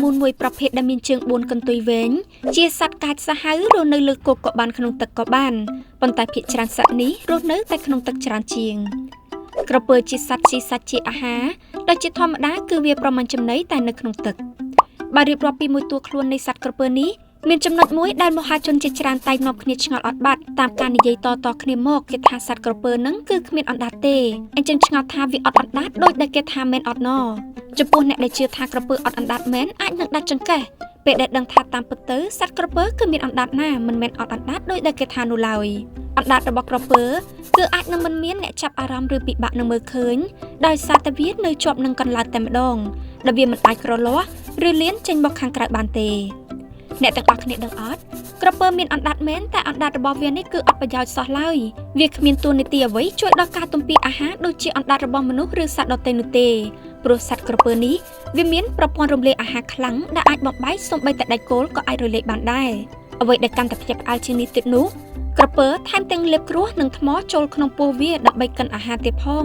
មូលមួយប្រភេទដែលមានជើង4កន្ទុយវែងជាសត្វកាចសាហាវរស់នៅលើគោកក៏បានក្នុងទឹកក៏បានប៉ុន្តែភាគច្រើនសត្វនេះរស់នៅតែក្នុងទឹកច្រើនជាងក្រពើជាសត្វស៊ីសាច់ជាអាហារដែលជាធម្មតាគឺវាប្រមាណចំណីតែនៅក្នុងទឹកបើរៀបរាប់ពីមួយតួខ្លួននៃសត្វក្រពើនេះមានចំណុចមួយដែលមហាជនជាច្រើនតែងនាំគ្នាឆ្ងល់អត់បាត់តាមការនិយាយតគ្នាមកគេថាសត្វក្រពើនឹងគឺគ្មានអណ្ដាតទេអញ្ចឹងឆ្ងល់ថាវាអត់អណ្ដាតដូចដែលគេថាមែនអត់ណចំពោះអ្នកដែលជឿថាក្រពើអត់អណ្ដាតមែនអាចនឹងដាច់ចង្កេះពេលដែលដឹងថាតាមពិតទៅសត្វក្រពើគឺមានអណ្ដាតណាមិនមែនអត់អណ្ដាតដូចដែលគេថានោះឡើយអណ្ដាតរបស់ក្រពើគឺអាចនឹងមិនមានអ្នកចាប់អារម្មណ៍ឬពិបាកនឹងមើលឃើញដោយសារតែវានៅជាប់នឹងកន្លែងតែម្ដងដែលវាមិនអាចក្រលាស់ឬលៀនចេញមកខាងក្រៅបានទេអ្នកទាំងអស់គ្នាដឹងអត់ក្រពើមានអណ្ដាតមែនតែអណ្ដាតរបស់វានេះគឺអត់ប្រយោជន៍សោះឡើយវាគ្មានតួនាទីអ្វីជួយដល់ការទំពារអាហារដូចជាអណ្ដាតរបស់មនុស្សឬសត្វដទៃនោះទេព្រោះសត្វក្រពើនេះវាមានប្រព័ន្ធរំលាយអាហារខ្លាំងដែលអាចបំបែកសូម្បីតែដាច់គោលក៏អាចរលាយបានដែរអ្វីដែលកាន់តែភ្ញាក់ផ្អើលជាងនេះទៀតនោះក្រពើថែមទាំងលាបគ្រួសនិងថ្មចូលក្នុងពោះវាដើម្បីកិនអាហារទៀតផង